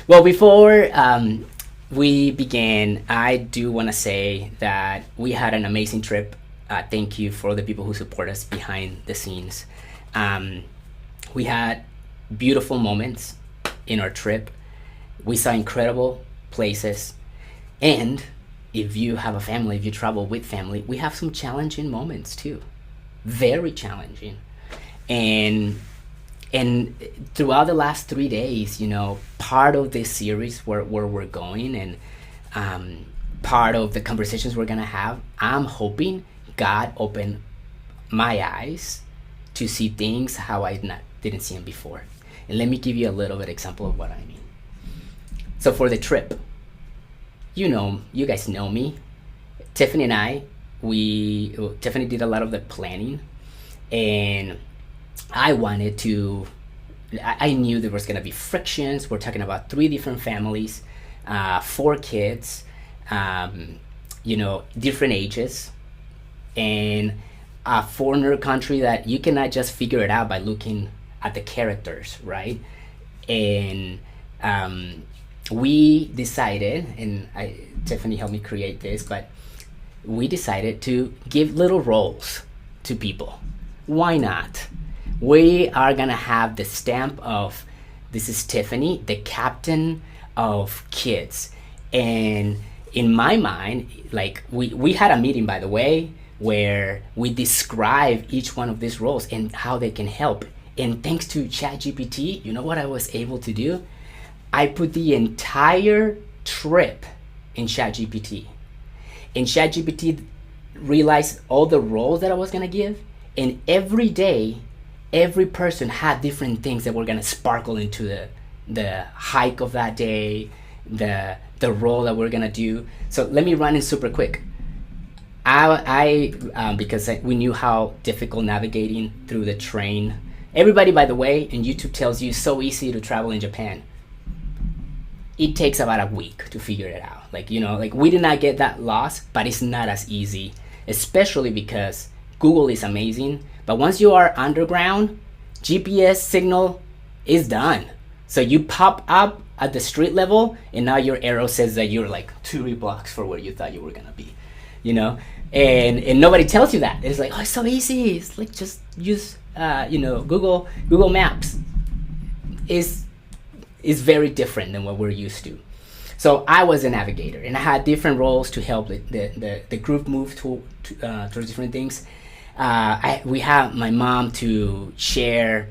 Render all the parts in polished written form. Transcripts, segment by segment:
Well, before we began, I do want to say that we had an amazing trip. Thank you for the people who support us behind the scenes. Um, we had beautiful moments in our trip. We saw incredible places. And if you have a family, if you travel with family, we have some challenging moments too. Very challenging. And and throughout the last 3 days, part of this series where we're going, and um, part of the conversations we're gonna have, I'm hoping God open my eyes to see things how didn't see them before. And let me give you a little bit example of what I mean. So for the trip, you guys know me. Tiffany and I, Tiffany did a lot of the planning, and I wanted to. I knew there was gonna be frictions. We're talking about 3 different families, 4 kids, different ages, and a foreigner country that you cannot just figure it out by looking at the characters, right? And we decided, and Tiffany helped me create this, but we decided to give little roles to people. Why not? We are gonna have the stamp of, this is Tiffany, the captain of kids. And in my mind, like we had a meeting, by the way, where we describe each one of these roles and how they can help. And thanks to ChatGPT, you know what I was able to do? I put the entire trip in ChatGPT. And ChatGPT realized all the roles that I was gonna give, and every day, every person had different things that were gonna sparkle into the hike of that day, the role that we're gonna do. So let me run it super quick. Because we knew how difficult navigating through the train. Everybody, by the way, in YouTube tells you it's so easy to travel in Japan. It takes about a week to figure it out. Like we did not get that lost, but it's not as easy, especially because Google is amazing. But once you are underground, GPS signal is done. So you pop up at the street level, and now your arrow says that you're like 2 blocks for where you thought you were gonna be, and nobody tells you that. It's like, oh, it's so easy. It's like just use Google Maps. Is very different than what we're used to. So I was a navigator, and I had different roles to help the group move towards different things. We have my mom to share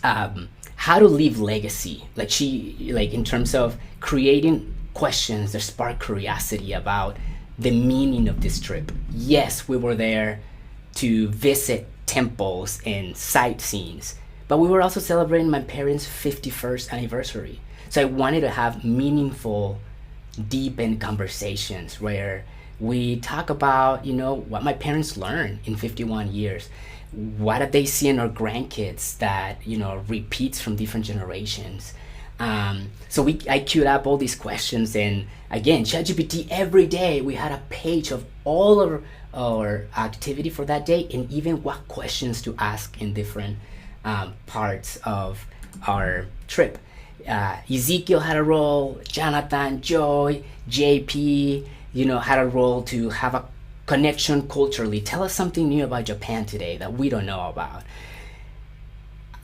how to leave legacy, like in terms of creating questions that spark curiosity about the meaning of this trip. Yes, we were there to visit temples and sightseeing, but we were also celebrating my parents' 51st anniversary. So I wanted to have meaningful, deepened conversations where we talk about, what my parents learned in 51 years. What did they see in our grandkids that, repeats from different generations? So I queued up all these questions, and again, ChatGPT, every day we had a page of all of our activity for that day, and even what questions to ask in different parts of our trip. Ezekiel had a role, Jonathan, Joy, JP, had a role to have a connection culturally. Tell us something new about Japan today that we don't know about.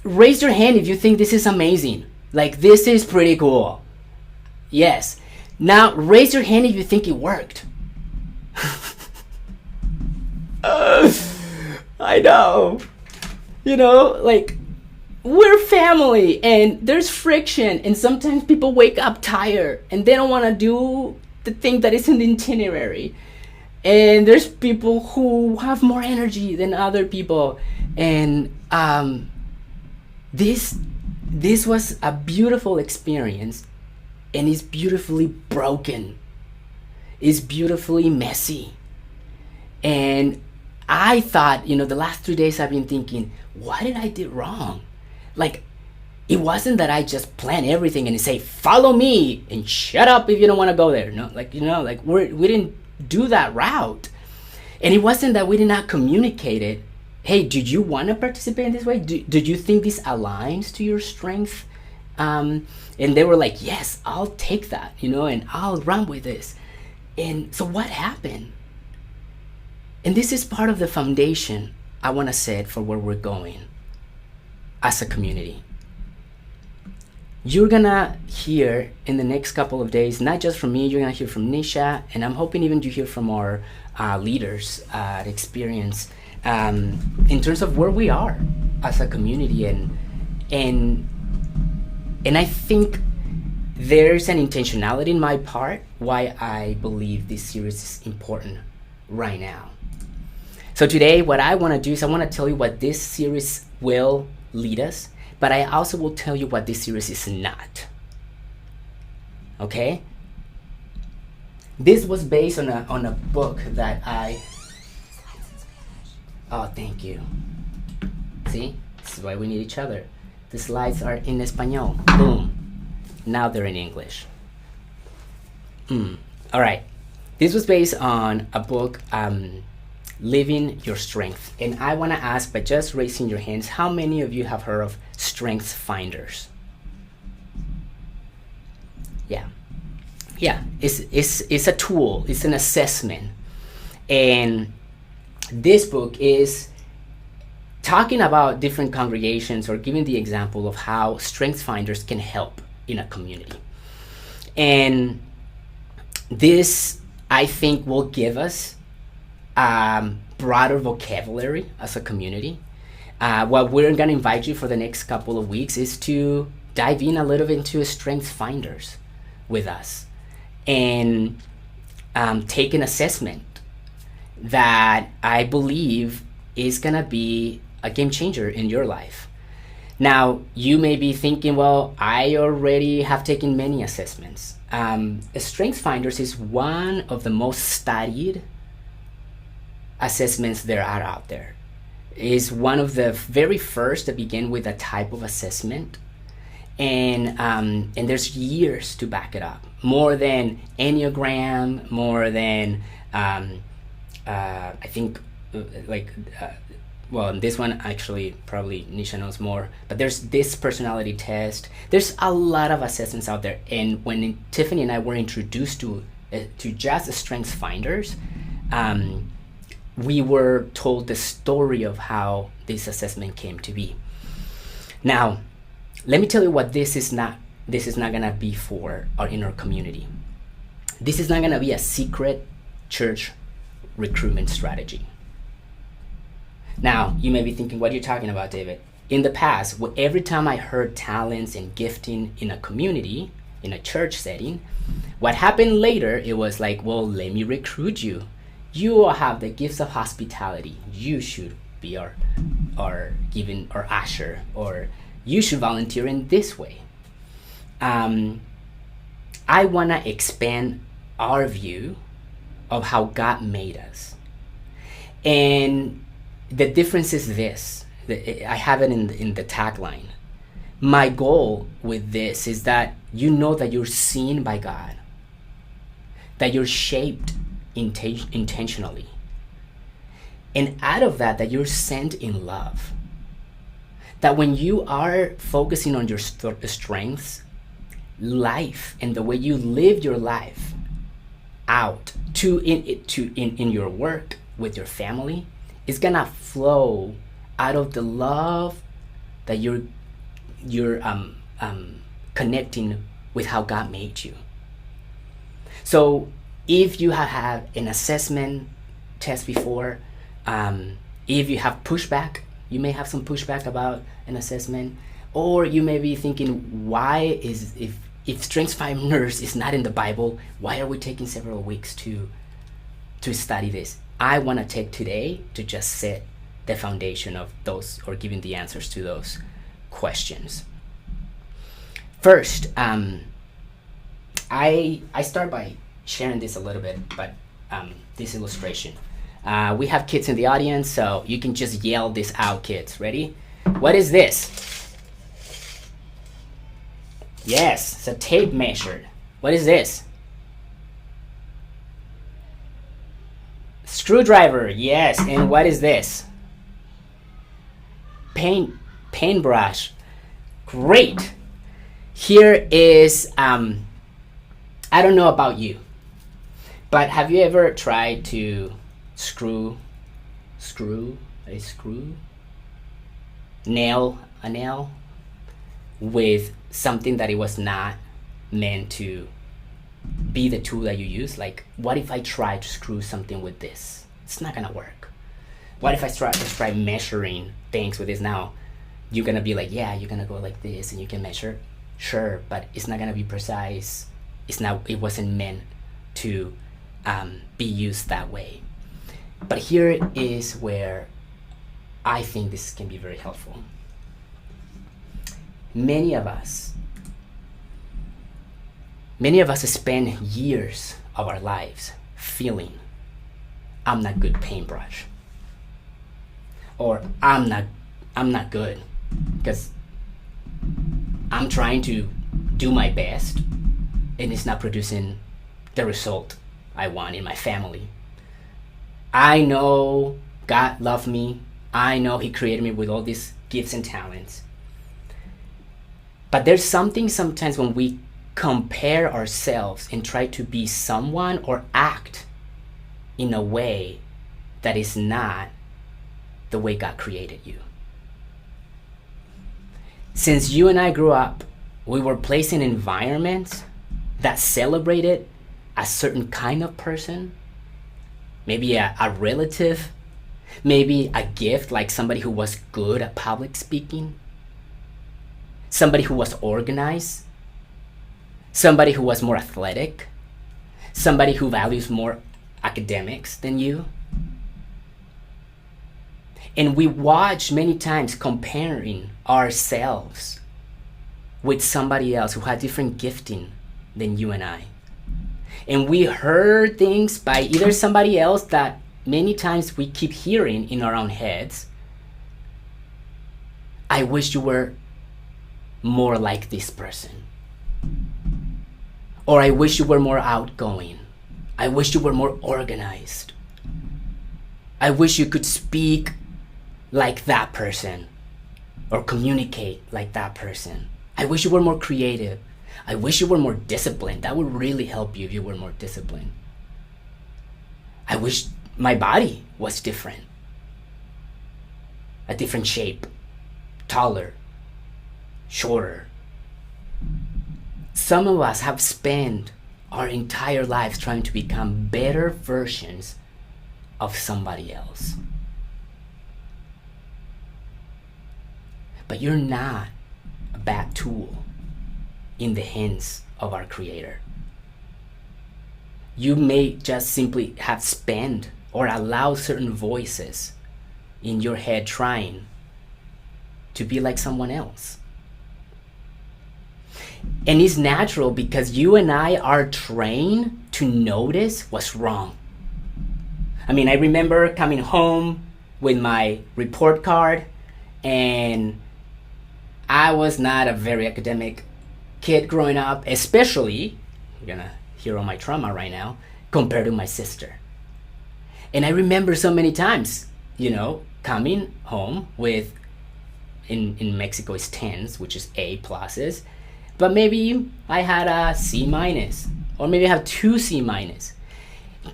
Raise your hand if you think this is amazing. Like, this is pretty cool. Yes. Now, raise your hand if you think it worked. I know. We're family, and there's friction, and sometimes people wake up tired and they don't want to do the thing that is in the itinerary. And there's people who have more energy than other people. And this was a beautiful experience, and it's beautifully broken. It's beautifully messy. And I thought, the last 3 days I've been thinking, what did I do wrong? Like, it wasn't that I just plan everything and say, follow me and shut up if you don't want to go there. No, we didn't do that route. And it wasn't that we did not communicate it. Hey, did you want to participate in this way? Did you think this aligns to your strength? And they were like, yes, I'll take that, and I'll run with this. And so what happened? And this is part of the foundation I want to set for where we're going as a community. You're gonna hear in the next couple of days, not just from me, you're gonna hear from Nisha, and I'm hoping even you hear from our leaders at Experience in terms of where we are as a community. And I think there's an intentionality in my part why I believe this series is important right now. So today, what I want to do is I want to tell you what this series will lead us, but I also will tell you what this series is not. Okay? This was based on a book that I... Oh, thank you. See? This is why we need each other. The slides are in Espanol. Boom. Now they're in English. All right. This was based on a book, Living Your Strength. And I want to ask, by just raising your hands, how many of you have heard of Strength Finders? Yeah. It's a tool. It's an assessment. And this book is talking about different congregations or giving the example of how Strength Finders can help in a community. And this, I think, will give us broader vocabulary as a community. What we're going to invite you for the next couple of weeks is to dive in a little bit into Strength Finders with us and take an assessment that I believe is going to be a game changer in your life. Now, you may be thinking, well, I already have taken many assessments. Strength Finders is one of the most studied assessments there are out there. It is one of the very first that begin with a type of assessment. And there's years to back it up. More than Enneagram, more than, I think, well, this one actually probably Nisha knows more, but there's this personality test. There's a lot of assessments out there. And when Tiffany and I were introduced to just Strength Finders, we were told the story of how this assessment came to be. Now, let me tell you what this is not gonna be for our inner community. This is not gonna be a secret church recruitment strategy. Now, you may be thinking, what are you talking about, David? In the past, every time I heard talents and gifting in a community, in a church setting, what happened later, it was like, well, let me recruit you. You all have the gifts of hospitality. You should be our usher, or you should volunteer in this way. I want to expand our view of how God made us. And the difference is this. I have it in the tagline. My goal with this is that you know that you're seen by God, that you're shaped intentionally, and out of that you're sent in love. That when you are focusing on your strengths, life and the way you live your life out in your work, with your family, is gonna flow out of the love that you're connecting with how God made you. So if you have had an assessment test before, if you have pushback, you may have some pushback about an assessment, or you may be thinking, why is, if Strength Finders is not in the Bible, why are we taking several weeks to study this? I want to take today to just set the foundation of those, or giving the answers to those questions. First, I start by sharing this a little bit, but this illustration. We have kids in the audience, so you can just yell this out, kids. Ready? What is this? Yes, it's a tape measure. What is this? Screwdriver. Yes, and what is this? Paintbrush. Great. Here is, I don't know about you, but have you ever tried to nail a nail with something that it was not meant to be the tool that you use? Like, what if I try to screw something with this? It's not gonna work. What if I try measuring things with this? Now you're gonna be like, yeah, you're gonna go like this and you can measure, sure, but it's not gonna be precise. It wasn't meant to be used that way. But here is where I think this can be very helpful. Many of us spend years of our lives feeling, I'm not good paintbrush, or I'm not good because I'm trying to do my best and it's not producing the result I want in my family. I know God loved me. I know He created me with all these gifts and talents. But there's something sometimes when we compare ourselves and try to be someone or act in a way that is not the way God created you. Since you and I grew up, we were placed in environments that celebrated a certain kind of person, maybe a relative, maybe a gift, like somebody who was good at public speaking, somebody who was organized, somebody who was more athletic, somebody who values more academics than you. And we watch many times comparing ourselves with somebody else who had different gifting than you and I. And we heard things by either somebody else that many times we keep hearing in our own heads. I wish you were more like this person. Or I wish you were more outgoing. I wish you were more organized. I wish you could speak like that person or communicate like that person. I wish you were more creative. I wish you were more disciplined. That would really help you if you were more disciplined. I wish my body was different. A different shape, taller, shorter. Some of us have spent our entire lives trying to become better versions of somebody else. But you're not a bad tool in the hands of our Creator. You may just simply have spent or allowed certain voices in your head trying to be like someone else. And it's natural because you and I are trained to notice what's wrong. I mean, I remember coming home with my report card, and I was not a very academic kid growing up, especially, you're gonna hear all my trauma right now, compared to my sister. And I remember so many times, coming home with, in Mexico it's 10s, which is A pluses, but maybe I had a C minus, or maybe I have 2 C minus.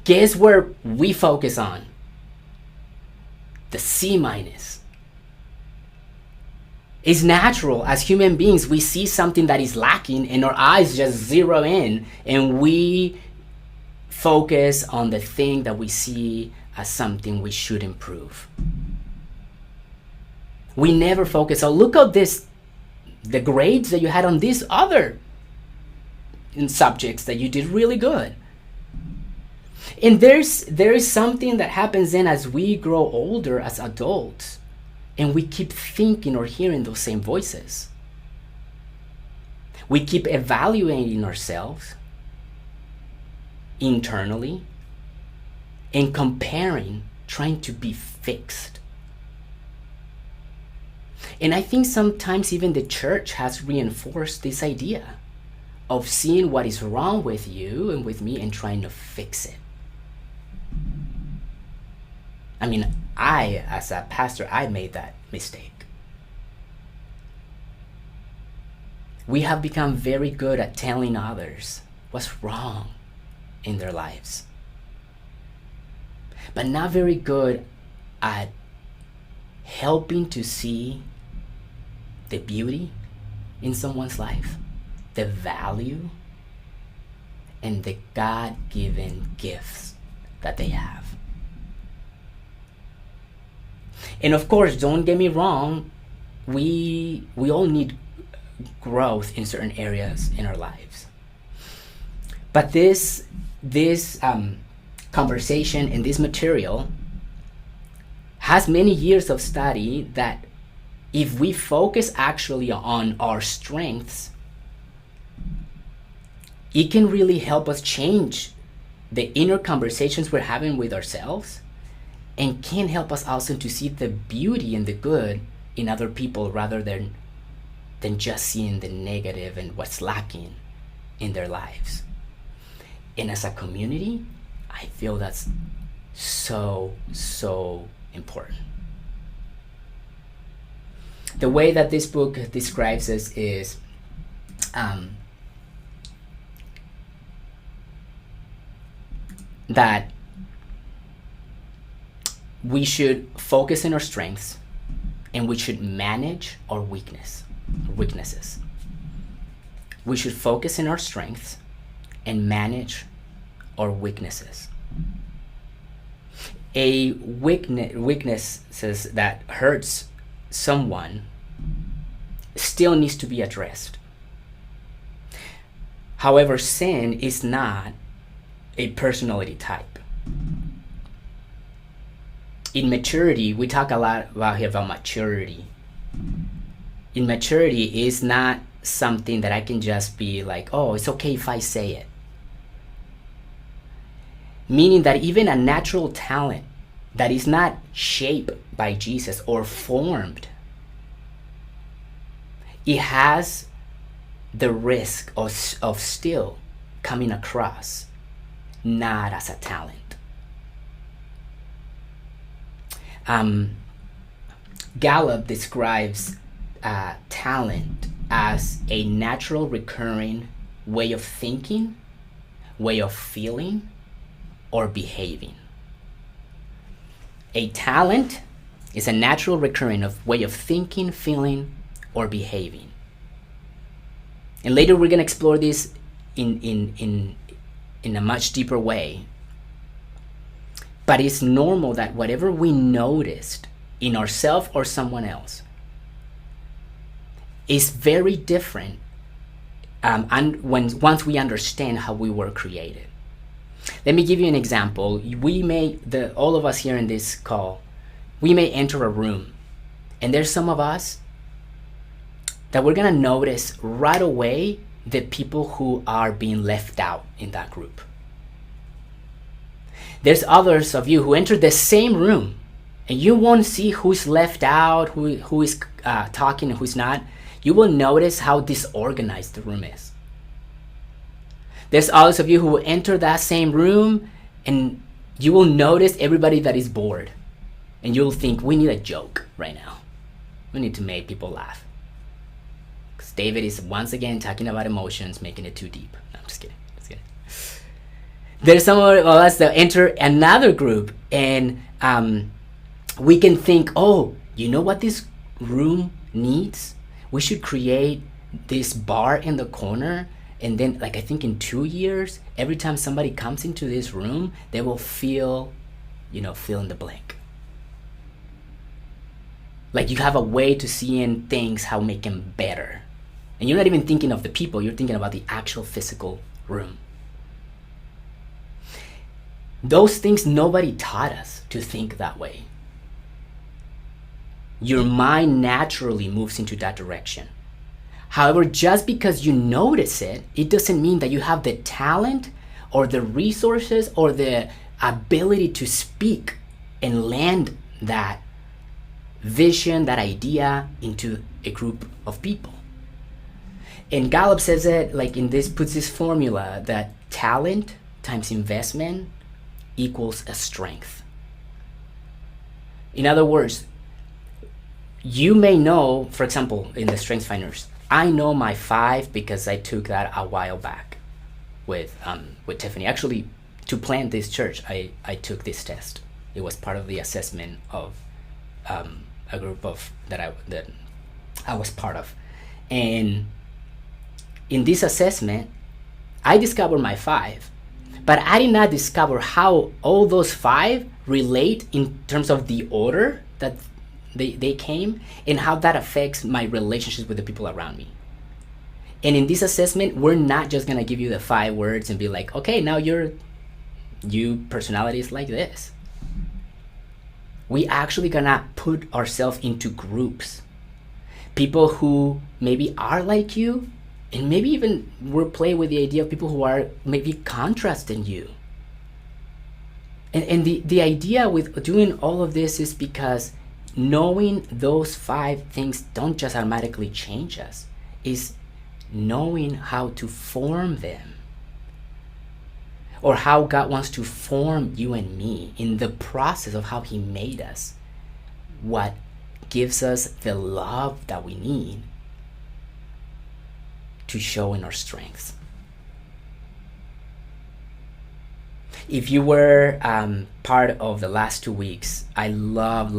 Guess where we focus on? The C minus. It's natural as human beings, we see something that is lacking and our eyes just zero in and we focus on the thing that we see as something we should improve. We never focus, oh, look at this, the grades that you had on these other subjects that you did really good. And there is something that happens then as we grow older as adults, and we keep thinking or hearing those same voices. We keep evaluating ourselves internally and comparing, trying to be fixed. And I think sometimes even the church has reinforced this idea of seeing what is wrong with you and with me and trying to fix it. I mean, I, as a pastor, I made that mistake. We have become very good at telling others what's wrong in their lives, but not very good at helping to see the beauty in someone's life, the value, and the God-given gifts that they have. And of course, don't get me wrong, we all need growth in certain areas in our lives. But this conversation and this material has many years of study that if we focus actually on our strengths, it can really help us change the inner conversations we're having with ourselves, and can help us also to see the beauty and the good in other people rather than just seeing the negative and what's lacking in their lives. And as a community, I feel that's so important. The way that this book describes us is that we should focus on our strengths and we should manage our weaknesses. We should focus on our strengths and manage our weaknesses. A weakness that hurts someone still needs to be addressed. However, sin is not a personality type. In maturity, we talk a lot about maturity. In maturity is not something that I can just be like, oh, it's okay if I say it. Meaning that even a natural talent that is not shaped by Jesus or formed, it has the risk of still coming across not as a talent. Gallup describes talent as a natural recurring way of thinking, way of feeling, or behaving. A talent is a natural recurring way of thinking, feeling, or behaving. And later we're going to explore this in a much deeper way. But it's normal that whatever we noticed in ourselves or someone else is very different once we understand how we were created. Let me give you an example. All of us here in this call, we may enter a room, and there's some of us that we're going to notice right away the people who are being left out in that group. There's others of you who enter the same room, and you won't see who's left out, who is talking and who's not. You will notice how disorganized the room is. There's others of you who will enter that same room, and you will notice everybody that is bored. And you'll think, we need a joke right now. We need to make people laugh. Because David is once again talking about emotions, making it too deep. No, I'm just kidding. There's some of us that enter another group, and we can think, oh, you know what this room needs? We should create this bar in the corner, and then I think in 2 years, every time somebody comes into this room, they will feel in the blank. Like you have a way to see in things how make them better. And you're not even thinking of the people, you're thinking about the actual physical room. Those things, nobody taught us to think that way. Your mind naturally moves into that direction. However, just because you notice it, it doesn't mean that you have the talent or the resources or the ability to speak and land that vision, that idea into a group of people. And Gallup says it puts this formula that talent times investment equals a strength. In other words, you may know, for example, in the Strengths Finders, I know my 5 because I took that a while back with Tiffany. Actually, to plant this church, I took this test. It was part of the assessment of a group of that I was part of, and in this assessment, I discovered my 5, but I did not discover how all those 5 relate in terms of the order that they came, and how that affects my relationships with the people around me. And in this assessment, we're not just gonna give you the 5 words and be like, okay, now your personality is like this. We actually gonna put ourselves into groups. People who maybe are like you, and maybe even we're playing with the idea of people who are maybe contrasting you. And the idea with doing all of this is because knowing those 5 things don't just automatically change us, is knowing how to form them, or how God wants to form you and me in the process of how he made us, what gives us the love that we need to show in our strengths. If you were part of the last 2 weeks, I love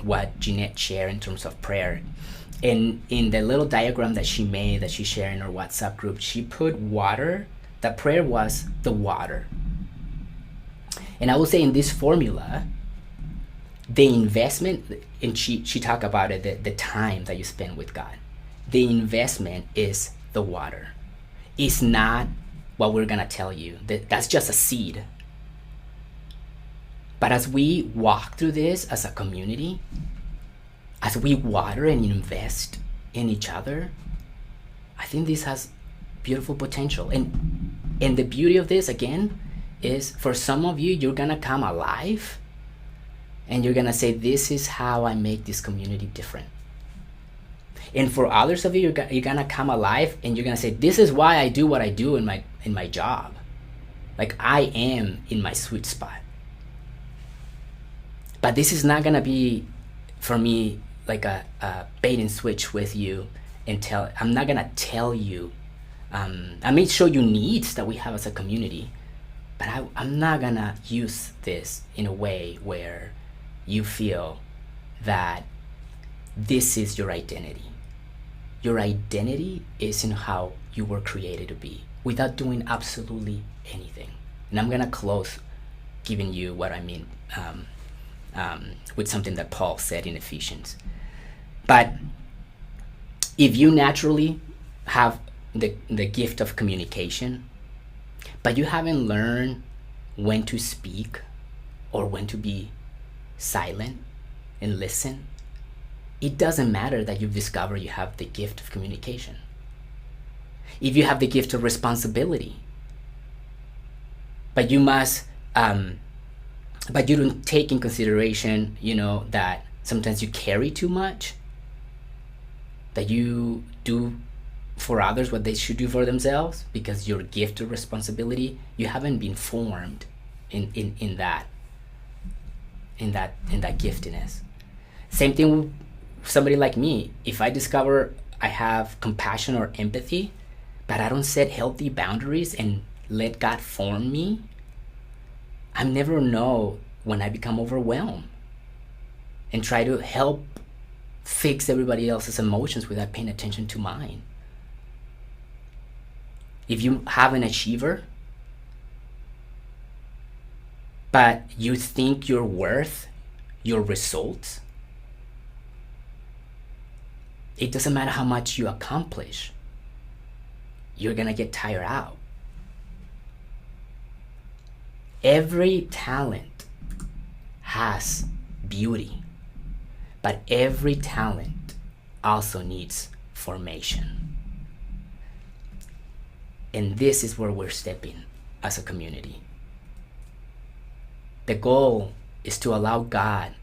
what Jeanette shared in terms of prayer. And in the little diagram that she made, that she shared in our WhatsApp group, she put water. That prayer was the water. And I will say in this formula, the investment, and she talked about it, the time that you spend with God. The investment is the water. It's not what we're gonna tell you. That's just a seed. But as we walk through this as a community, as we water and invest in each other, I think this has beautiful potential. And the beauty of this, again, is for some of you, you're gonna come alive and you're gonna say, this is how I make this community different. And for others of you, you're gonna come alive and you're gonna say, this is why I do what I do in my job. Like, I am in my sweet spot. But this is not gonna be, for me, like a bait and switch with you and I'm not gonna tell you, I may show you needs that we have as a community, but I'm not gonna use this in a way where you feel that this is your identity. Your identity is in how you were created to be, without doing absolutely anything. And I'm gonna close giving you what I mean with something that Paul said in Ephesians. But if you naturally have the gift of communication, but you haven't learned when to speak or when to be silent and listen, it doesn't matter that you've discovered you have the gift of communication. If you have the gift of responsibility, but you must, but you don't take in consideration, that sometimes you carry too much, that you do for others what they should do for themselves because your gift of responsibility, you haven't been formed in that giftedness. Same thing with somebody like me. If I discover I have compassion or empathy, but I don't set healthy boundaries and let God form me, I never know when I become overwhelmed and try to help fix everybody else's emotions without paying attention to mine. If you have an achiever, but you think you're worth your results, it doesn't matter how much you accomplish, you're gonna get tired out. Every talent has beauty, but every talent also needs formation. And this is where we're stepping as a community. The goal is to allow God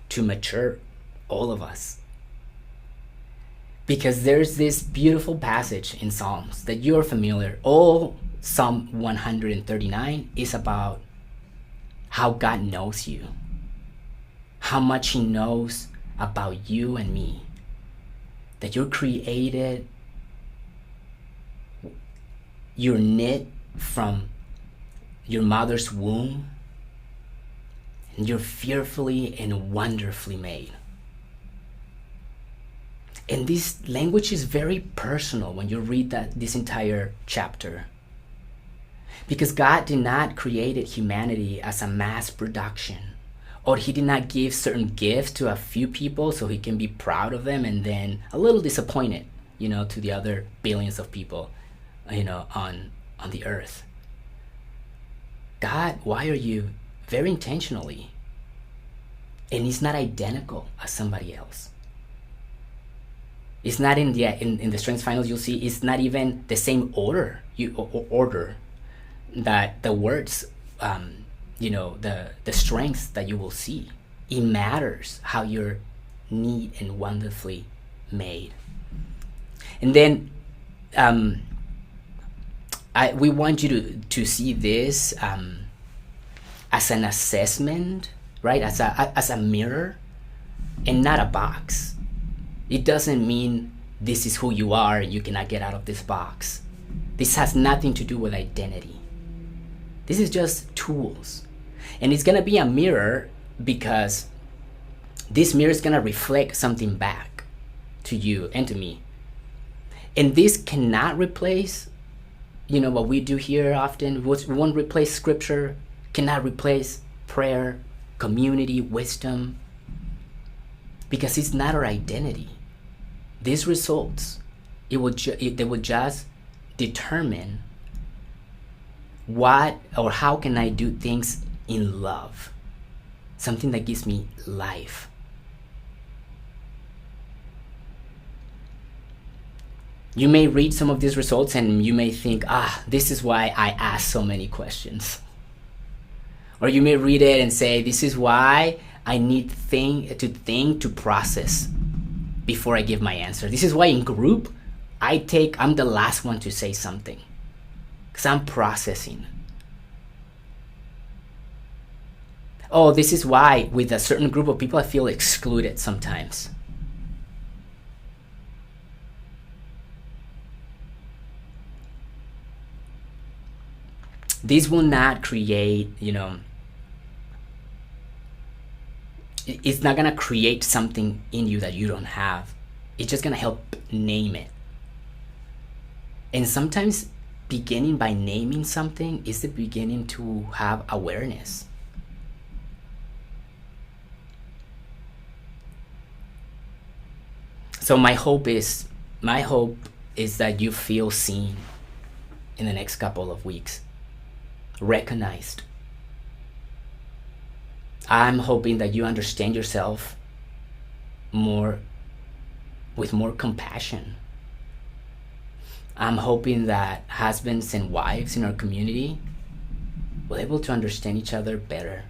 to mature all of us. Because there's this beautiful passage in Psalms that you're familiar. All Psalm 139 is about how God knows you, how much he knows about you and me. that you're created, you're knit from your mother's womb, and you're fearfully and wonderfully made. And this language is very personal when you read this entire chapter. Because God did not create humanity as a mass production, or he did not give certain gifts to a few people so he can be proud of them and then a little disappointed, to the other billions of people, on the earth. God wired you very intentionally, and it's not identical as somebody else. It's not in the Strengths Finals, you'll see it's not even the same order that the words, the strengths that you will see. It matters how you're neat and wonderfully made. And then we want you to see this as an assessment, right? As a mirror and not a box. It doesn't mean this is who you are and you cannot get out of this box. This has nothing to do with identity. This is just tools. And it's gonna be a mirror because this mirror is gonna reflect something back to you and to me. And this cannot replace, what we do here often. We won't replace scripture, cannot replace prayer, community, wisdom, because it's not our identity. These results, they will just determine what or how can I do things in love, something that gives me life. You may read some of these results and you may think, this is why I ask so many questions. Or you may read it and say, this is why I need to process before I give my answer. This is why in group, I'm the last one to say something, because I'm processing. Oh, this is why with a certain group of people, I feel excluded sometimes. This will not create, it's not gonna create something in you that you don't have. It's just gonna help name it. And sometimes beginning by naming something is the beginning to have awareness. So my hope is that you feel seen in the next couple of weeks, recognized. I'm hoping that you understand yourself with more compassion. I'm hoping that husbands and wives in our community will be able to understand each other better.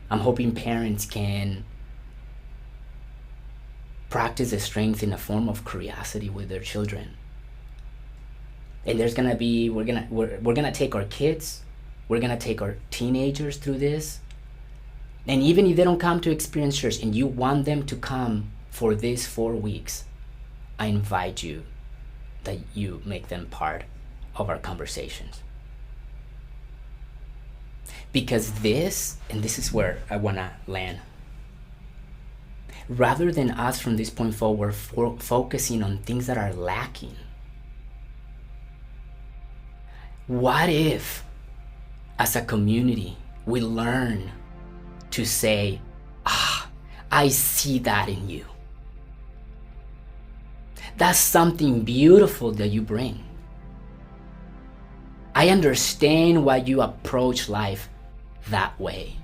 I'm hoping parents can practice the strength in a form of curiosity with their children. And we're gonna take our kids, we're gonna take our teenagers through this. And even if they don't come to Experience Church and you want them to come for these 4 weeks, I invite you that you make them part of our conversations. Because this is where I wanna land. Rather than us from this point forward focusing on things that are lacking, what if, as a community, we learn to say, I see that in you. That's something beautiful that you bring. I understand why you approach life that way.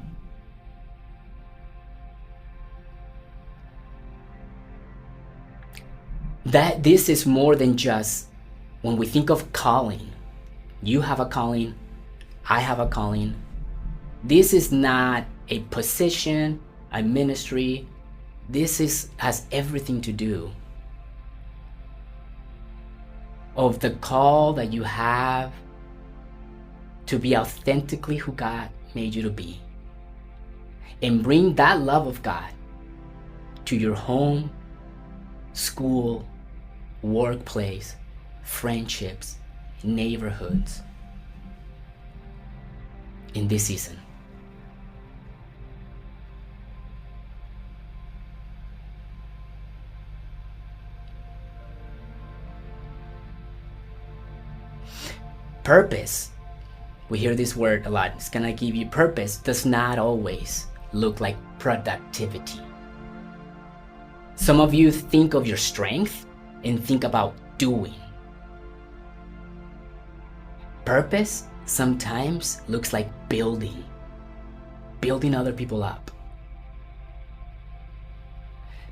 That this is more than just when we think of calling. You have a calling, I have a calling. This is not a position, a ministry. This has everything to do of the call that you have to be authentically who God made you to be, and bring that love of God to your home, school, workplace, friendships, neighborhoods in this season. Purpose, we hear this word a lot. It's gonna give you purpose, does not always look like productivity. Some of you think of your strength and think about doing. Purpose sometimes looks like building other people up.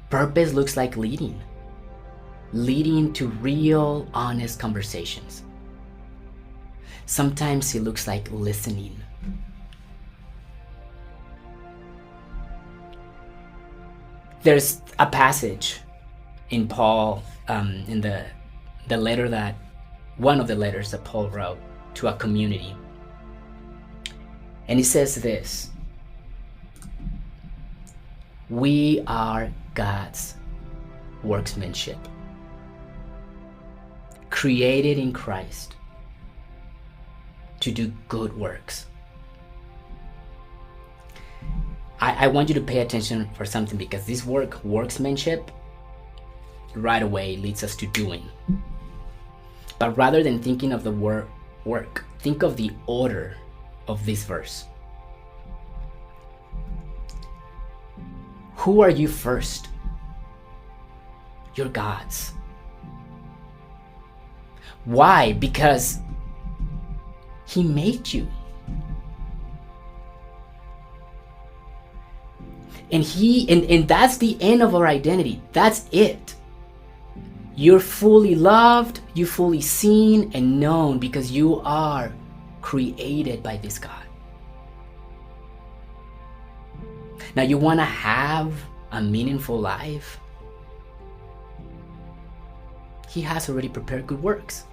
Purpose looks like leading to real, honest conversations. Sometimes it looks like listening. There's a passage in Paul, in the letter that, one of the letters that Paul wrote to a community. And he says this: we are God's workmanship, created in Christ to do good works. I want you to pay attention for something, because this workmanship, right away leads us to doing. But rather than thinking of the work, think of the order of this verse. Who are you first? You're God's. Why? Because He made you. And that's the end of our identity. That's it. You're fully loved, you're fully seen and known, because you are created by this God. Now, you want to have a meaningful life? He has already prepared good works.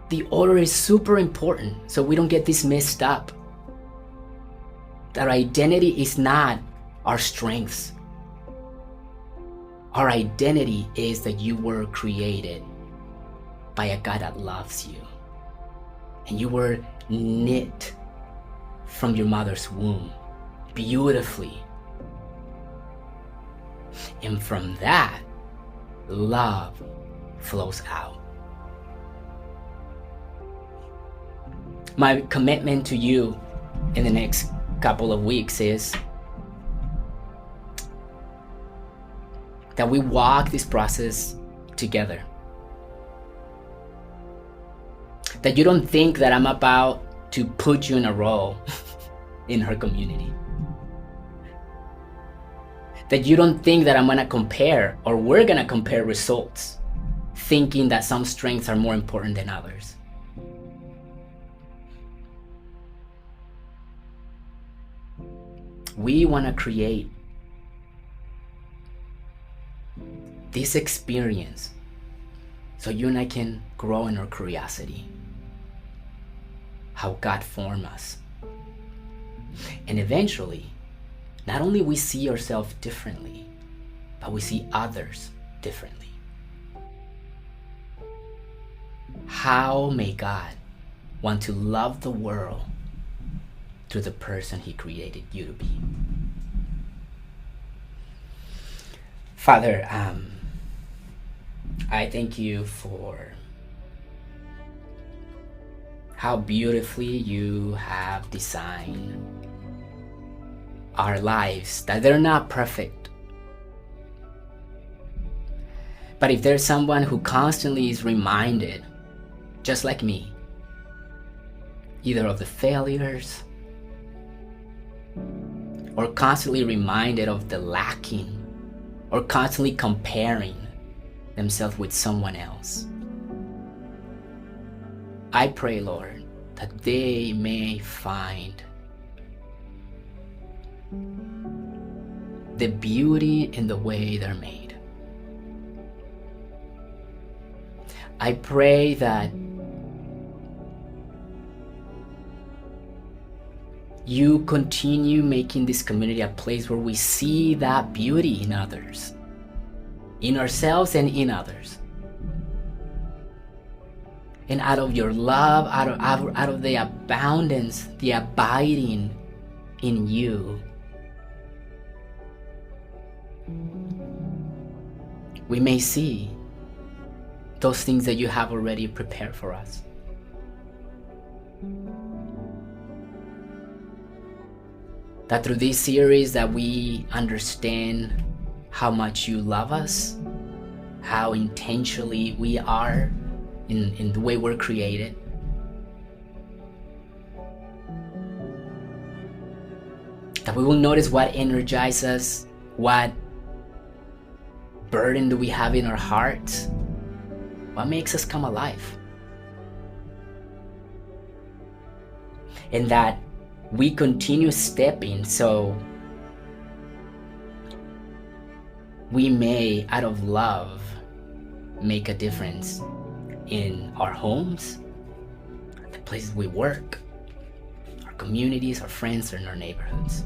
The order is super important so we don't get this messed up. Our identity is not our strengths. Our identity is that you were created by a God that loves you. And you were knit from your mother's womb beautifully. And from that, love flows out. My commitment to you in the next couple of weeks is that we walk this process together. That you don't think that I'm about to put you in a role in her community. That you don't think that I'm gonna compare, or we're gonna compare results, thinking that some strengths are more important than others. We want to create this experience so you and I can grow in our curiosity, how God formed us. And eventually, not only we see ourselves differently, but we see others differently. How may God want to love the world through the person He created you to be? Father, I thank you for how beautifully you have designed our lives, that they're not perfect. But if there's someone who constantly is reminded, just like me, either of the failures or constantly reminded of the lacking, or constantly comparing themselves with someone else, I pray, Lord, that they may find the beauty in the way they're made. I pray that you continue making this community a place where we see that beauty in others, in ourselves and in others. And out of your love, out of the abundance, the abiding in you, we may see those things that you have already prepared for us. That through this series that we understand how much you love us, how intentionally we are in the way we're created. That we will notice what energizes us, what burden do we have in our hearts, what makes us come alive. And that we continue stepping so we may, out of love, make a difference in our homes, the places we work, our communities, our friends, and our neighborhoods.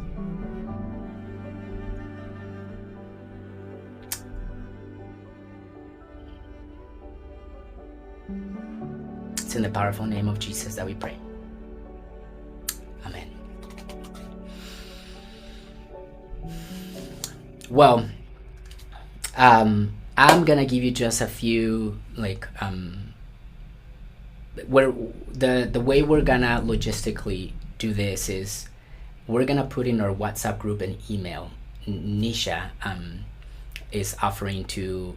It's in the powerful name of Jesus that we pray. Amen. Well, I'm gonna give you just a few where the way we're gonna logistically do this is we're gonna put in our WhatsApp group an email. Nisha is offering to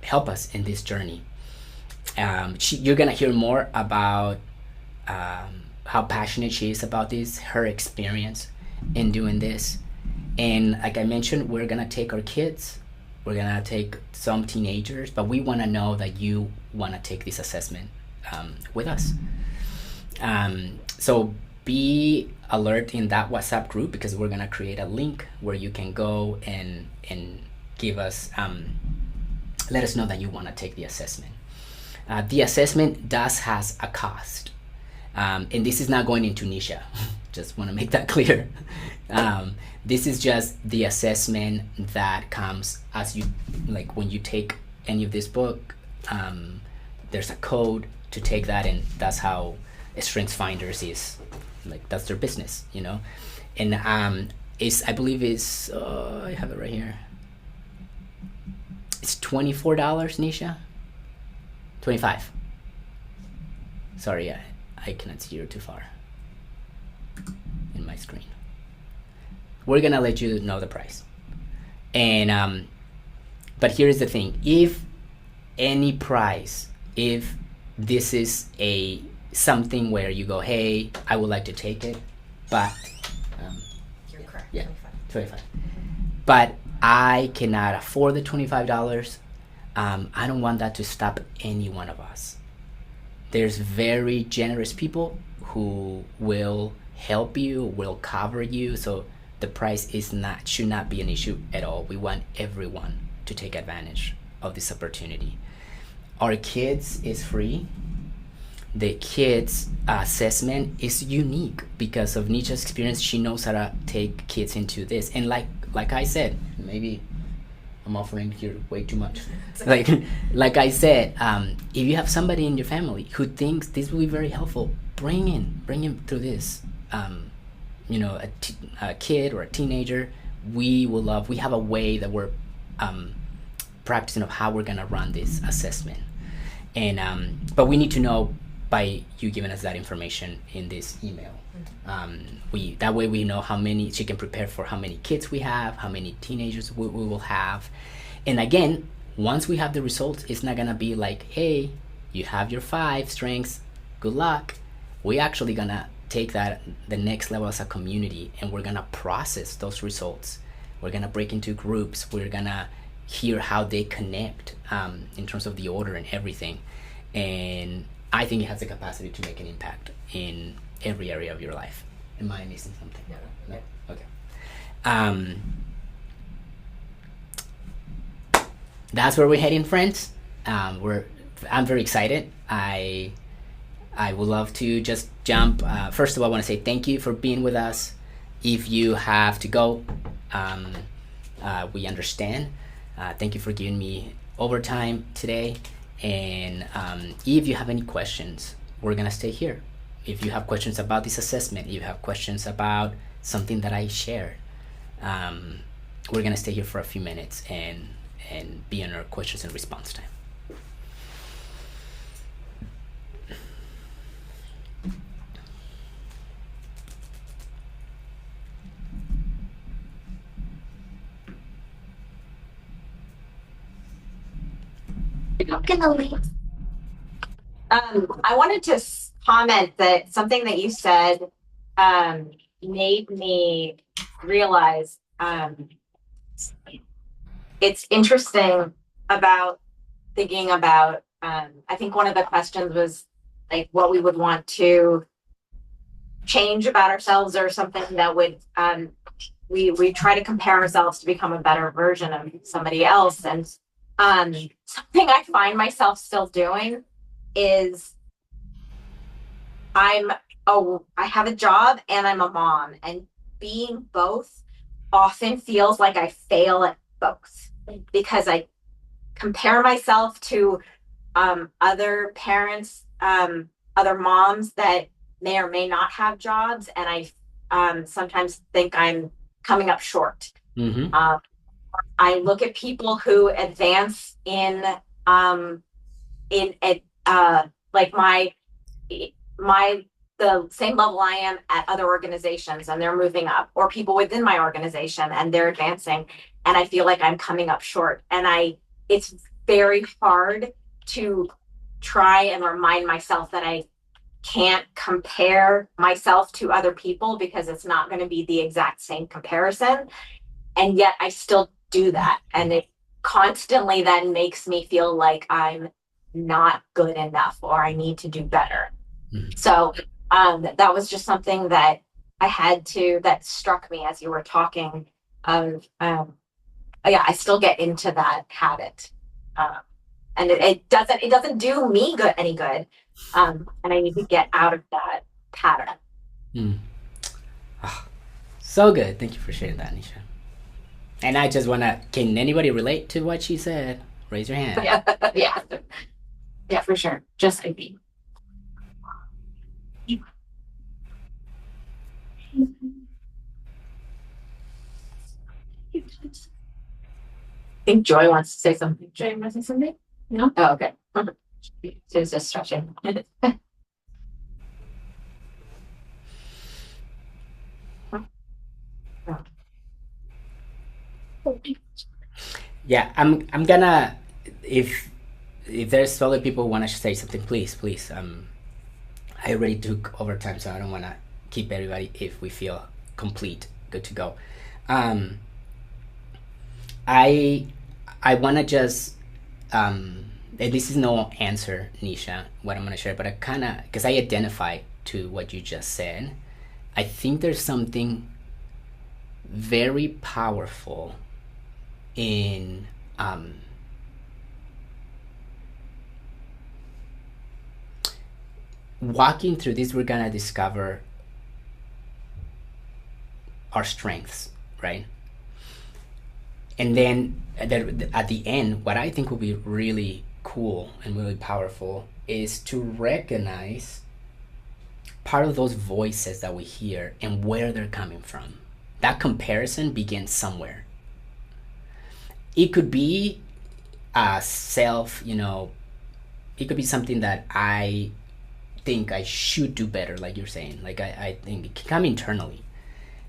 help us in this journey. You're gonna hear more about how passionate she is about this, her experience in doing this. And like I mentioned, we're gonna take our kids, we're gonna take some teenagers, but we wanna know that you wanna take this assessment with us. So be alert in that WhatsApp group, because we're gonna create a link where you can go and give us, let us know that you wanna take the assessment. The assessment does has a cost. And this is not going into Nisha. Just want to make that clear. This is just the assessment that comes as you, like when you take any of this book, there's a code to take that, and that's how StrengthsFinders is, like that's their business, you know. And I believe is I have it right here. It's $24, Nisha. 25. Sorry, I cannot see you too far in my screen. We're gonna let you know the price. And but here's the thing: if any price, if this is something where you go, hey, I would like to take it, but you're correct. Yeah, 25. But I cannot afford the $25. I don't want that to stop any one of us. There's very generous people who will help you, will cover you, so the price should not be an issue at all. We want everyone to take advantage of this opportunity. Our kids is free. The kids assessment is unique because of Nisha's experience. She knows how to take kids into this, and like I said, maybe I'm offering here way too much. Like I said, if you have somebody in your family who thinks this will be very helpful, bring him through this. A kid or a teenager, we have a way that we're practicing of how we're gonna run this assessment. And but we need to know by you giving us that information in this email. That way we know how many, she can prepare for how many kids we have, how many teenagers we will have. And again, once we have the results, it's not gonna be like, hey, you have your 5 strengths, good luck. We actually gonna take that the next level as a community, and we're gonna process those results. We're gonna break into groups. We're gonna hear how they connect in terms of the order and everything. And I think it has the capacity to make an impact in every area of your life. Am I missing something? No. Okay. That's where we're heading, friends. I'm very excited. I would love to just jump. First of all, I want to say thank you for being with us. If you have to go, um, we understand. Thank you for giving me overtime today. And if you have any questions, we're going to stay here. If you have questions about this assessment, if you have questions about something that I shared, we're going to stay here for a few minutes and be in our questions and response time. I'm gonna leave. I wanted to comment that something that you said made me realize it's interesting about thinking about. I think one of the questions was like what we would want to change about ourselves or something that would we try to compare ourselves to become a better version of somebody else. And something I find myself still doing is I have a job and I'm a mom, and being both often feels like I fail at both because I compare myself to other parents, other moms that may or may not have jobs, and I sometimes think I'm coming up short. Mm-hmm. I look at people who advance in like the same level I am at other organizations, and they're moving up, or people within my organization and they're advancing, and I feel like I'm coming up short. And it's very hard to try and remind myself that I can't compare myself to other people because it's not going to be the exact same comparison. And yet I still do that. And it constantly then makes me feel like I'm not good enough or I need to do better. Mm-hmm. So that was just something that that struck me as you were talking. Yeah, I still get into that habit. And it doesn't do me any good. And I need to get out of that pattern. Oh, so good. Thank you for sharing that, Nisha. And I just can anybody relate to what she said? Raise your hand. Yeah, for sure. Just like me. I think Joy wants to say something. Joy, you want to say something? No? Oh, okay. She's just stretching. Yeah, I'm gonna, if there's other people who want to say something, please. I already took overtime, so I don't want to keep everybody if we feel complete, good to go. I want to just, this is no answer, Nisha, what I'm going to share, but I kind of, because I identify to what you just said, I think there's something very powerful in walking through this. We're gonna discover our strengths, right? And then at the end, what I think will be really cool and really powerful is to recognize part of those voices that we hear and where they're coming from. That comparison begins somewhere. It could be self, it could be something that I think I should do better, like you're saying. Like I think it can come internally.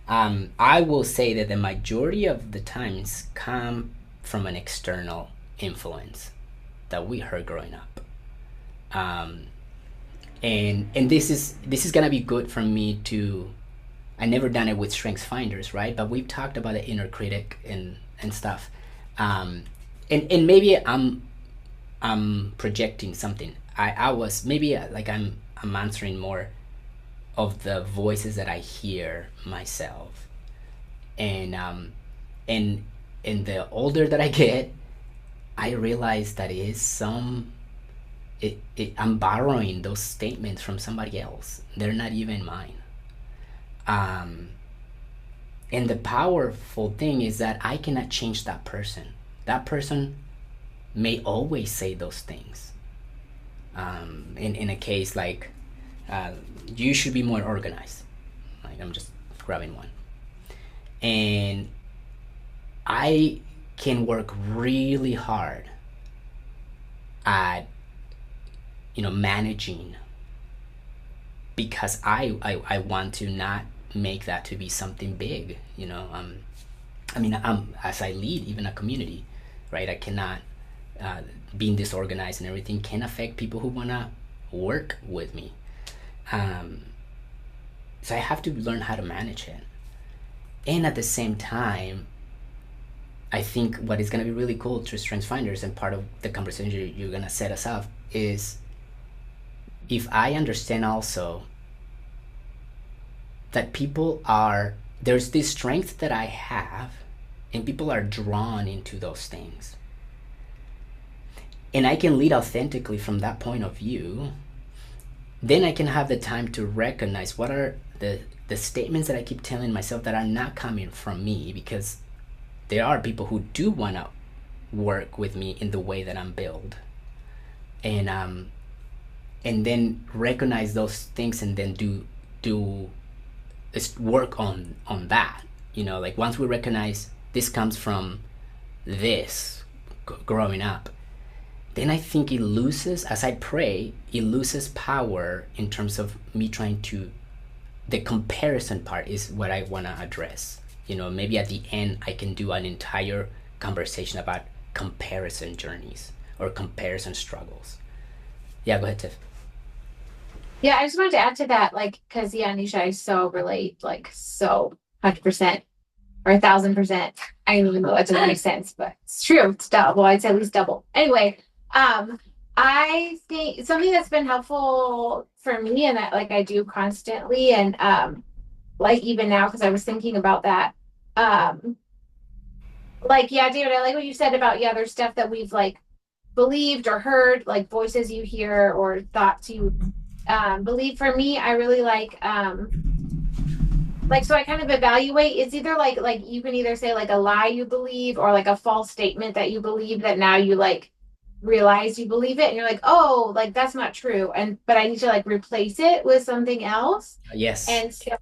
I will say that the majority of the times come from an external influence that we heard growing up. And this is gonna be good for me to. I never done it with Strengths Finders, right? But we've talked about the inner critic and stuff. And maybe I'm projecting something. I was maybe like I'm answering more of the voices that I hear myself. And the older that I get, I realize that it is some I'm borrowing those statements from somebody else. They're not even mine. Um, and the powerful thing is that I cannot change that person. That person may always say those things. In a case like, uh, you should be more organized. Like, I'm just grabbing one. And I can work really hard at, managing, because I want to not make that to be something big. As I lead even a community, right? I cannot, being disorganized and everything can affect people who want to work with me. Um, so I have to learn how to manage it. And at the same time, I think what is going to be really cool to Strengths Finders, and part of the conversation you're going to set us up, is if I understand also that there's this strength that I have, and people are drawn into those things. And I can lead authentically from that point of view, then I can have the time to recognize what are the statements that I keep telling myself that are not coming from me, because there are people who do want to work with me in the way that I'm built. And then recognize those things, and then do work on that. Like, once we recognize this comes from this growing up, then I think it loses, as I pray, it loses power in terms of me trying to, the comparison part is what I want to address. Maybe at the end I can do an entire conversation about comparison journeys or comparison struggles. Yeah, go ahead, Tiff. Yeah, I just wanted to add to that, like, because yeah, Nisha, I so relate, like, so 100% or 1,000%. I don't even know that doesn't make sense, but it's true. It's double. Well, I'd say at least double. Anyway, I think something that's been helpful for me, and that like I do constantly, and like even now, because I was thinking about that. Like, yeah, David, I like what you said about, yeah, there's stuff that we've like believed or heard, like voices you hear or thoughts you believe. For me, I really like, so I kind of evaluate. It's either like you can either say like a lie you believe, or like a false statement that you believe that now you like realize you believe it, and you're like, oh, like that's not true, but I need to like replace it with something else. Yes. And so,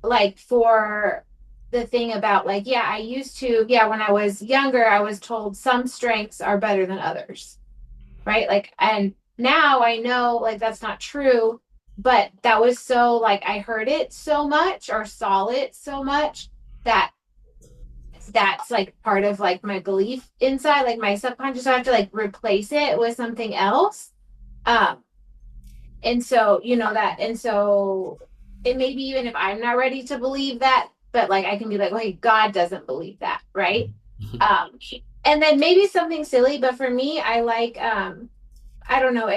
like, for the thing about like, yeah, I used to, yeah, when I was younger, I was told some strengths are better than others, right? Like, and now I know like that's not true, but that was so like I heard it so much or saw it so much that that's like part of like my belief inside, like my subconscious. So I have to like replace it with something else. And so, that, and so it may be even if I'm not ready to believe that, but like I can be like, okay, God doesn't believe that, right? And then maybe something silly, but for me, I like, I don't know,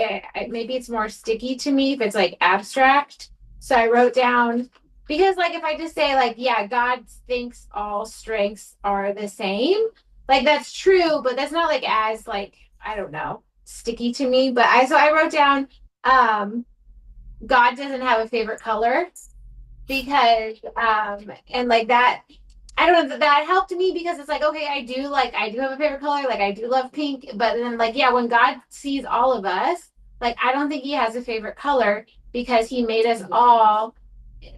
maybe it's more sticky to me if it's like abstract. So I wrote down, because like if I just say like, yeah, God thinks all strengths are the same, like that's true, but that's not like as like, I don't know, sticky to me. But I wrote down, God doesn't have a favorite color, because and like that, I don't know, that helped me, because it's like, okay, I do have a favorite color, like I do love pink, but then like, yeah, when God sees all of us, like I don't think he has a favorite color, because he made us all,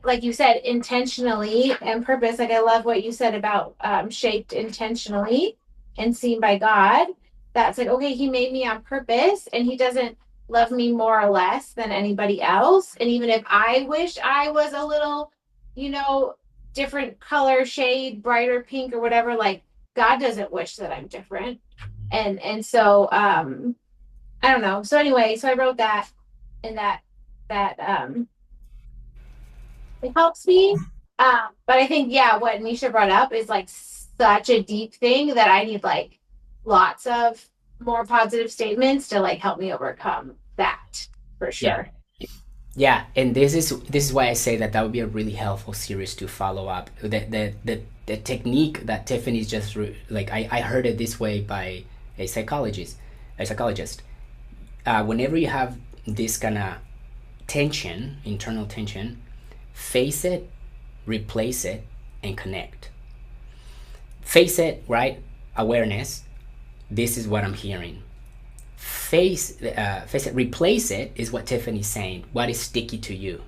like you said, intentionally and purpose. Like I love what you said about shaped intentionally and seen by God. That's like, okay, he made me on purpose, and he doesn't love me more or less than anybody else. And even if I wish I was a little, different color shade, brighter pink or whatever, like God doesn't wish that I'm different. And so I don't know. So anyway, so I wrote that, and that it helps me. But I think, yeah, what Nisha brought up is like such a deep thing that I need like lots of more positive statements to like help me overcome that, for sure. Yeah, and this is why I say that would be a really helpful series to follow up. The technique that Tiffany's just like, I heard it this way by a psychologist. whenever you have this kind of tension, internal tension, face it, replace it, and connect. Face it, right? Awareness. This is what I'm hearing. Face it, replace it is what Tiffany's saying. What is sticky to you?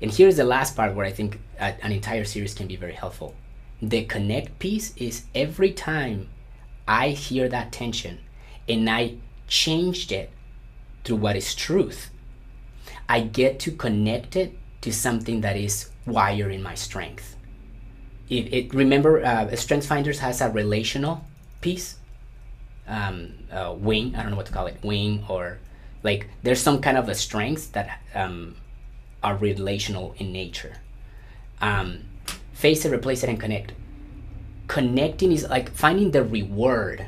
And here's the last part where I think an entire series can be very helpful. The connect piece is every time I hear that tension and I changed it through what is truth, I get to connect it to something that is wired in my strength. Remember, StrengthsFinders has a relational piece, wing. I don't know what to call it, wing, or like there's some kind of a strengths that are relational in nature. Face it, replace it, and connect. Connecting is like finding the reward.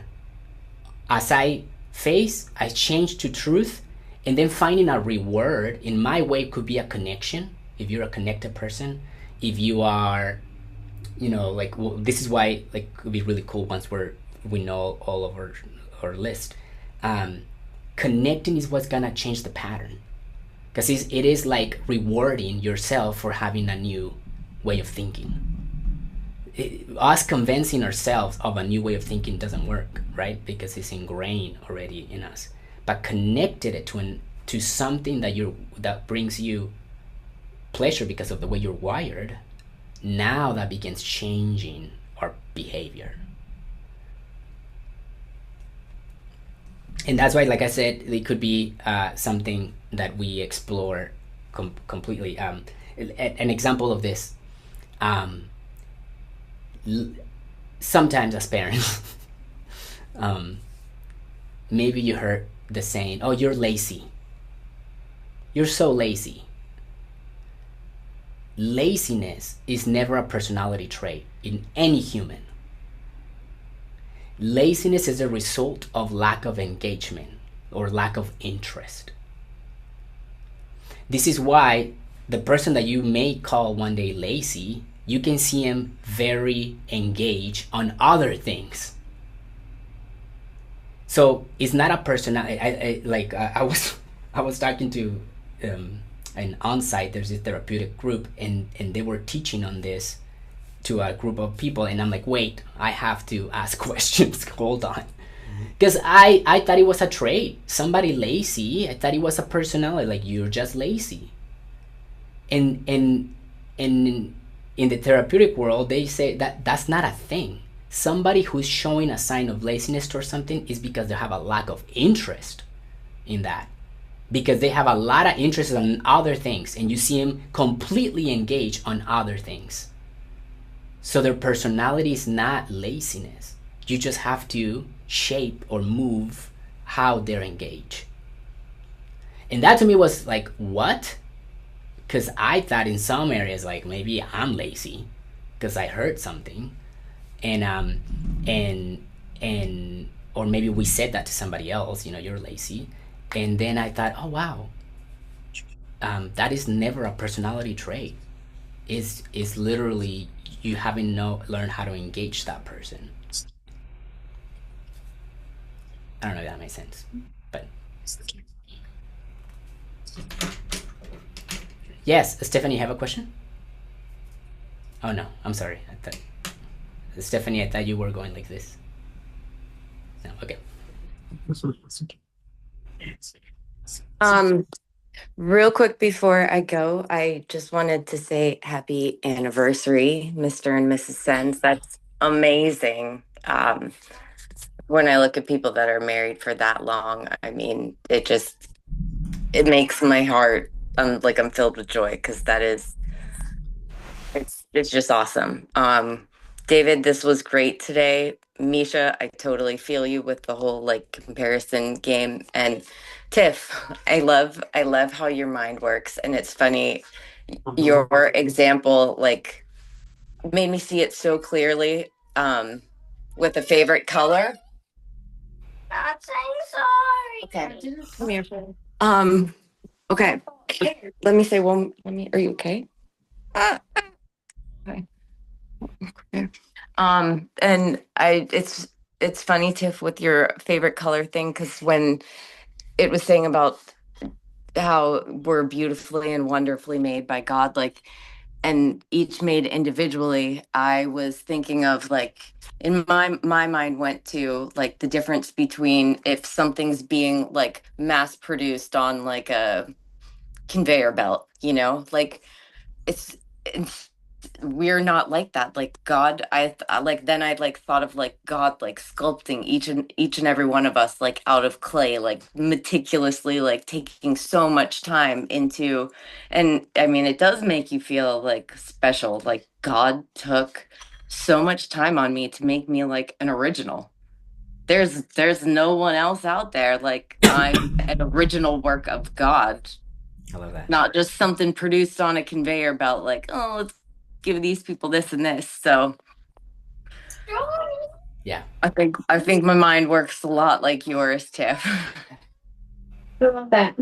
As I face, I change to truth, and then finding a reward in my way could be a connection. If you're a connected person, if you are, like, well, this is why, like, it would be really cool once we know all of our list. Connecting is what's gonna change the pattern, because it is like rewarding yourself for having a new way of thinking. Us convincing ourselves of a new way of thinking doesn't work, right? Because it's ingrained already in us. But connected it to something that brings you pleasure because of the way you're wired, now that begins changing our behavior. And that's why, like I said, it could be something that we explore completely. An example of this, sometimes as parents, maybe you heard the saying, "Oh, you're lazy. You're so lazy." Laziness is never a personality trait in any human. Laziness is a result of lack of engagement or lack of interest. This is why the person that you may call one day lazy, you can see him very engaged on other things. So it's not a personality. I was talking to an on-site. There's this therapeutic group, and they were teaching on this to a group of people, and I'm like, wait, I have to ask questions. Hold on, because I thought it was a trait. Somebody lazy. I thought it was a personality. Like, you're just lazy. And in the therapeutic world, they say that that's not a thing. Somebody who's showing a sign of laziness towards something is because they have a lack of interest in that, because they have a lot of interest in other things, and you see them completely engaged on other things. So their personality is not laziness. You just have to shape or move how they're engaged. And that to me was like, what? Because I thought in some areas, like, maybe I'm lazy because I heard something, and or maybe we said that to somebody else, you're lazy. And then I thought, oh wow, that is never a personality trait. Is literally you haven't learned how to engage that person. I don't know if that makes sense, but yes, Stephanie, you have a question? Oh no, I'm sorry. Stephanie, I thought you were going like this. No, okay. Real quick before I go, I just wanted to say happy anniversary, Mr. and Mrs. Sens. That's amazing. When I look at people that are married for that long, I mean, it makes my heart, I'm filled with joy, because it's just awesome. David, this was great today. Misha, I totally feel you with the whole comparison game. And Tiff, I love how your mind works. And it's funny, your example made me see it so clearly, with a favorite color. Not saying sorry. Okay, come here. Okay, let me say one. Are you okay? Okay. Okay. And it's funny, Tiff, with your favorite color thing, because when it was saying about how we're beautifully and wonderfully made by God, like, and each made individually. I was thinking of like, in my mind went to like the difference between if something's being like mass produced on like a conveyor belt, you know, like it's we're not like that. Like God, like then I like thought of like God like sculpting each and every one of us like out of clay, like meticulously, like taking so much time into, and I mean it does make you feel like special. Like God took so much time on me to make me like an original. There's no one else out there. Like I'm an original work of God, I love that. not just something produced on a conveyor belt, like, oh, let's give these people this and this. So Yeah. I think my mind works a lot like yours, Tiff. I love that.